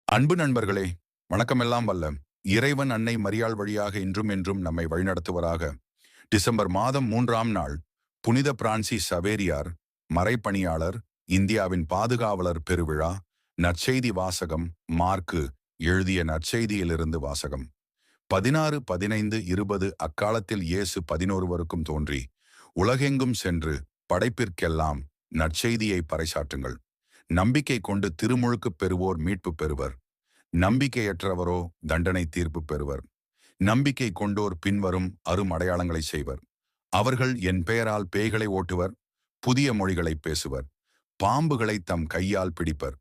அன்பு நண்பர்களே, வணக்கமெல்லாம் வல்ல இறைவன் அன்னை மரியாள் வழியாக இன்றும் என்றும் நம்மை வழிநடத்துவராக. டிசம்பர் மாதம் 3ஆம் நாள் புனித பிரான்சிஸ் சவேரியார் மறைப்பணியாளர், இந்தியாவின் பாதுகாவலர் பெருவிழா. நற்செய்தி வாசகம். மார்க்கு எழுதிய நற்செய்தியிலிருந்து வாசகம். 16, 15, 20 அக்காலத்தில் இயேசு 11 தோன்றி, உலகெங்கும் சென்று படைப்பிற்கெல்லாம் நற்செய்தியை பறைசாற்றுங்கள். நம்பிக்கை கொண்டு திருமுழுக்குப் பெறுவோர் மீட்பு பெறுவர். நம்பிக்கையற்றவரோ தண்டனை தீர்ப்பு பெறுவர். நம்பிக்கை கொண்டோர் பின்வரும் அரும் அடையாளங்களை செய்வர். அவர்கள் என் பெயரால் பேய்களை ஓட்டுவர், புதிய மொழிகளை பேசுவர், பாம்புகளை தம் கையால் பிடிப்பர்,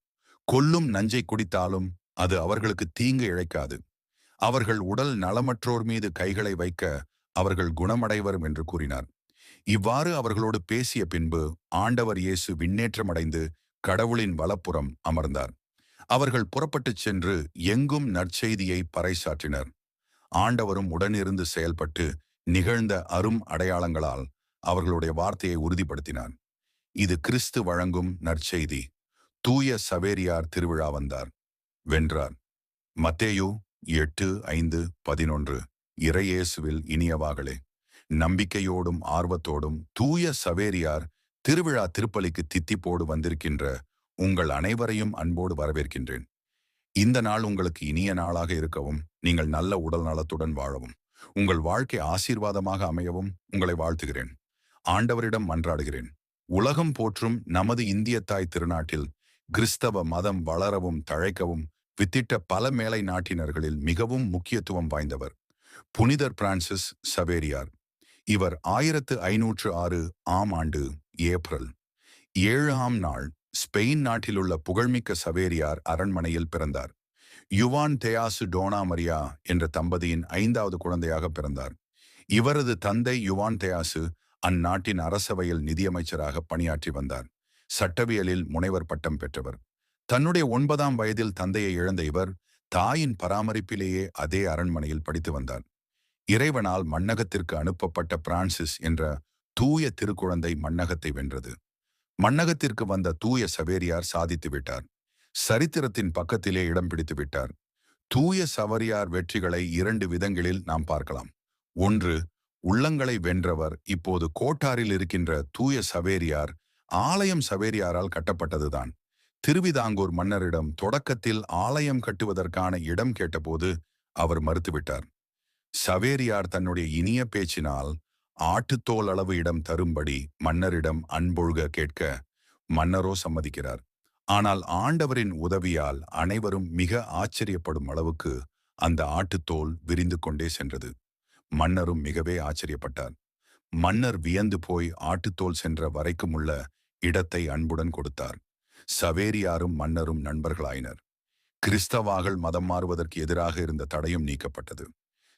கொல்லும் நஞ்சை குடித்தாலும் அது அவர்களுக்கு தீங்கு இழைக்காது. அவர்கள் உடல் நலமற்றோர் மீது கைகளை வைக்க அவர்கள் குணமடைவர் என்று கூறினார். இவ்வாறு அவர்களோடு பேசிய பின்பு ஆண்டவர் இயேசு விண்ணேற்றமடைந்து கடவுளின் வலப்புறம் அமர்ந்தார். அவர்கள் புறப்பட்டுச் சென்று எங்கும் நற்செய்தியை பறைசாற்றினர். ஆண்டவரும் உடனிருந்து செயல்பட்டு நிகழ்ந்த அரும் அடையாளங்களால் அவர்களுடைய வார்த்தையை உறுதிப்படுத்தினார். இது கிறிஸ்து வழங்கும் நற்செய்தி. தூய சவேரியார் திருவிழா வந்தார், வென்றார். மத்தேயு 8, 5, 11. இறையேசுவில் இனியவாகளே, நம்பிக்கையோடும் ஆர்வத்தோடும் தூய சவேரியார் திருவிழா திருப்பலிக்கு தித்திப்போடு வந்திருக்கின்ற உங்கள் அனைவரையும் அன்போடு வரவேற்கின்றேன். இந்த நாள் உங்களுக்கு இனிய நாளாக இருக்கவும், நீங்கள் நல்ல உடல் நலத்துடன் வாழவும், உங்கள் வாழ்க்கை ஆசீர்வாதமாக அமையவும் உங்களை வாழ்த்துகிறேன். ஆண்டவரிடம் மன்றாடுகிறேன். உலகம் போற்றும் நமது இந்திய தாய் திருநாட்டில் கிறிஸ்தவ மதம் வளரவும் தழைக்கவும் வித்திட்ட பல மேலை நாட்டினர்களில் மிகவும் முக்கியத்துவம் வாய்ந்தவர் புனிதர் பிரான்சிஸ் சவேரியார். இவர் 1506 ஆம் ஆண்டு ஏப்ரல் 7ஆம் நாள் ஸ்பெயின் நாட்டிலுள்ள புகழ்மிக்க சவேரியார் அரண்மனையில் பிறந்தார். யுவான் தெயாசு டோனா மரியா என்ற தம்பதியின் 5வது குழந்தையாக பிறந்தார். இவரது தந்தை யுவான் தெயாசு அந்நாட்டின் அரசவையில் நிதியமைச்சராக பணியாற்றி வந்தார். சட்டவியலில் முனைவர் பட்டம் பெற்றவர். தன்னுடைய 9ஆம் வயதில் தந்தையை இழந்த இவர் தாயின் பராமரிப்பிலேயே அதே அரண்மனையில் படித்து வந்தார். இறைவனால் மண்ணகத்திற்கு அனுப்பப்பட்ட பிரான்சிஸ் என்ற தூய திருக்குழந்தை மண்ணகத்தை வென்றது. மண்ணகத்திற்கு வந்த தூய சவேரியார் சாதித்து விட்டார். சரித்திரத்தின் பக்கத்திலே இடம் பிடித்து விட்டார். தூய சவேரியார் வெற்றிகளை 2 விதங்களில் நாம் பார்க்கலாம். ஒன்று, உள்ளங்களை வென்றவர். இப்போது கோட்டாரில் இருக்கின்ற தூய சவேரியார் ஆலயம் சவேரியாரால் கட்டப்பட்டதுதான். திருவிதாங்கூர் மன்னரிடம் தொடக்கத்தில் ஆலயம் கட்டுவதற்கான இடம் கேட்டபோது அவர் மறுத்துவிட்டார். சவேரியார் தன்னுடைய இனிய பேச்சினால் ஆட்டுத்தோல் அளவு இடம் தரும்படி மன்னரிடம் அன்பொழுக கேட்க மன்னரோ சம்மதிக்கிறார். ஆனால் ஆண்டவரின் உதவியால் அனைவரும் மிக ஆச்சரியப்படும் அளவுக்கு அந்த ஆட்டுத்தோல் விரிந்து கொண்டே சென்றது. மன்னரும் மிகவே ஆச்சரியப்பட்டார். மன்னர் வியந்து போய் ஆட்டுத்தோல் சென்ற வரைக்கும் உள்ள இடத்தை அன்புடன் கொடுத்தார். சவேரியாரும் மன்னரும் நண்பர்களாயினர். கிறிஸ்தவாகள் மதம் மாறுவதற்கு எதிராக இருந்த தடையும் நீக்கப்பட்டது.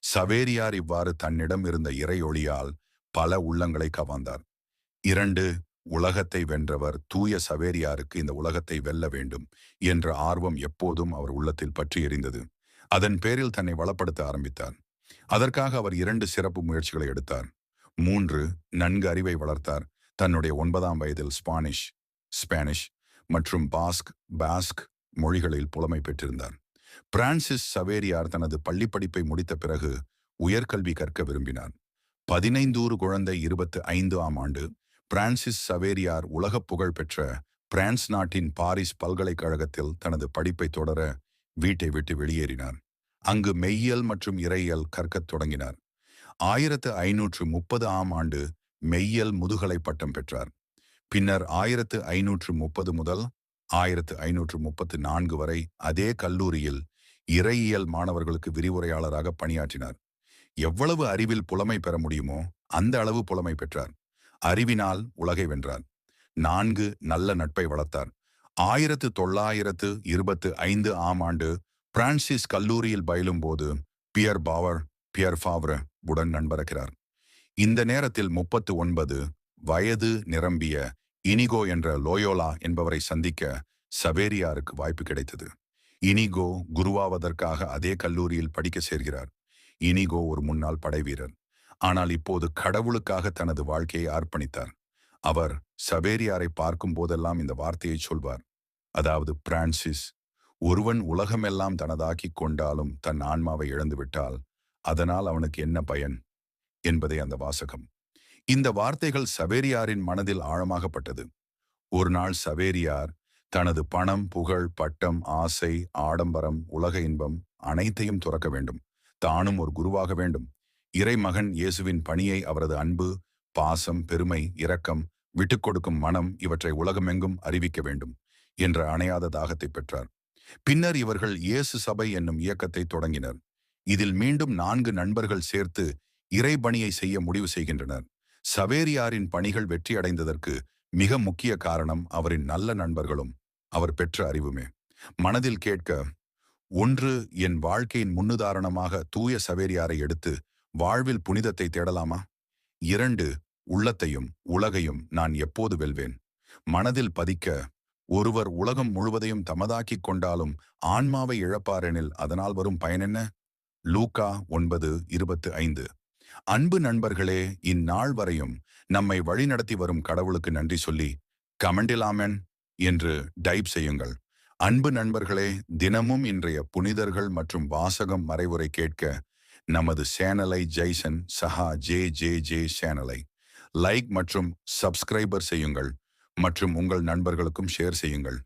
சவேரியார் இவ்வாறு தன்னிடம் இருந்த இறை ஒளியால் பல உள்ளங்களை கவர்ந்தார். 2, உலகத்தை வென்றவர். தூய சவேரியாருக்கு இந்த உலகத்தை வெல்ல வேண்டும் என்ற ஆர்வம் எப்போதும் அவர் உள்ளத்தில் பற்றி எரிந்தது. அதன் பேரில் தன்னை வளப்படுத்த ஆரம்பித்தார். அதற்காக அவர் 2 சிறப்பு முயற்சிகளை எடுத்தார். 3, நன்கு அறிவை வளர்த்தார். தன்னுடைய 9ஆம் வயதில் ஸ்பானிஷ் மற்றும் பாஸ்க் மொழிகளில் புலமை பெற்றிருந்தார். பிரான்சிஸ் சவேரியார் தனது பள்ளிப்படிப்பை முடித்த பிறகு உயர்கல்வி கற்க விரும்பினார். 15 குழந்தை 25ஆம் ஆண்டு பிரான்சிஸ் சவேரியார் உலக புகழ் பெற்ற பிரான்ஸ் நாட்டின் பாரிஸ் பல்கலைக்கழகத்தில் தனது படிப்பை தொடர வீட்டை விட்டு வெளியேறினார். அங்கு மெய்யியல் மற்றும் இறையியல் கற்கத் தொடங்கினார். 1530ஆம் ஆண்டு மெய்யியல் முதுகலை பட்டம் பெற்றார். பின்னர் 1530 முதல் 1534 வரை அதே கல்லூரியில் இறையியல் மாணவர்களுக்கு விரிவுரையாளராக பணியாற்றினார். எவ்வளவு அறிவில் புலமை பெற முடியுமோ அந்த அளவு புலமை பெற்றார். அறிவினால் உலகை வென்றார். 4, நல்ல நட்பை வளர்த்தார். 1925 ஆம் ஆண்டு பிரான்சிஸ் கல்லூரியில் பயிலும் போது பியர் ஃபாவ்ர உடன் நண்பராகிறார். இந்த நேரத்தில் 39 வயது நிரம்பிய இனிகோ என்ற லோயோலா என்பவரை சந்திக்க சவேரியாருக்கு வாய்ப்பு கிடைத்தது. இனிகோ குருவாவதற்காக அதே கல்லூரியில் படிக்க சேர்கிறார். இனிகோ ஒரு முன்னாள் படைவீரர். ஆனால் இப்போது கடவுளுக்காக தனது வாழ்க்கையை அர்ப்பணித்தார். அவர் சவேரியாரை பார்க்கும் போதெல்லாம் இந்த வார்த்தையை சொல்வார். அதாவது, பிரான்சிஸ், ஒருவன் உலகமெல்லாம் தனதாக்கிக் கொண்டாலும் தன் ஆன்மாவை இழந்துவிட்டால் அதனால் அவனுக்கு என்ன பயன் என்பதே அந்த வாசகம். இந்த வார்த்தைகள் சவேரியாரின் மனதில் ஆழமாகப்பட்டது. ஒரு நாள் சவேரியார் தனது பணம், புகழ், பட்டம், ஆசை, ஆடம்பரம், உலக இன்பம் அனைத்தையும் துறக்க வேண்டும். தானும் ஒரு குருவாக வேண்டும். இறைமகன் இயேசுவின் பணியை, அவரது அன்பு, பாசம், பெருமை, இரக்கம், விட்டுக் கொடுக்கும் மனம் இவற்றை உலகமெங்கும் அறிவிக்க வேண்டும் என்ற அணையாத தாகத்தை பெற்றார். பின்னர் இவர்கள் இயேசு சபை என்னும் இயக்கத்தை தொடங்கினர். இதில் மீண்டும் 4 நண்பர்கள் சேர்த்து இறைபணியை செய்ய முடிவு செய்கின்றனர். சவேரியாரின் பணிகள் வெற்றியடைந்ததற்கு மிக முக்கிய காரணம் அவரின் நல்ல நண்பர்களும் அவர் பெற்ற அறிவுமே. மனதில் கேட்க, 1. என் வாழ்க்கையின் முன்னுதாரணமாக தூய சவேரியாரை எடுத்து வாழ்வில் புனிதத்தை தேடலாமா? 2. உள்ளத்தையும் உலகையும் நான் எப்போது வெல்வேன்? மனதில் பதிக்க, ஒருவர் உலகம் முழுவதையும் தமதாக்கிக் கொண்டாலும் ஆன்மாவை இழப்பாரெனில் அதனால் வரும் பயனென்ன? லூக்கா 9:25. அன்பு நண்பர்களே, இந்நாள் வரையும் நம்மை வழிநடத்தி வரும் கடவுளுக்கு நன்றி சொல்லி கமெண்டில் ஆமென் என்று டைப் செய்யுங்கள். அன்பு நண்பர்களே, தினமும் இன்றைய புனிதர்கள் மற்றும் வாசகம் மறைவுரை கேட்க நமது சேனலை ஜெய்சன் சஹா ஜே சேனலை லைக் மற்றும் சப்ஸ்கிரைபர் செய்யுங்கள் மற்றும் உங்கள் நண்பர்களுக்கும் ஷேர் செய்யுங்கள்.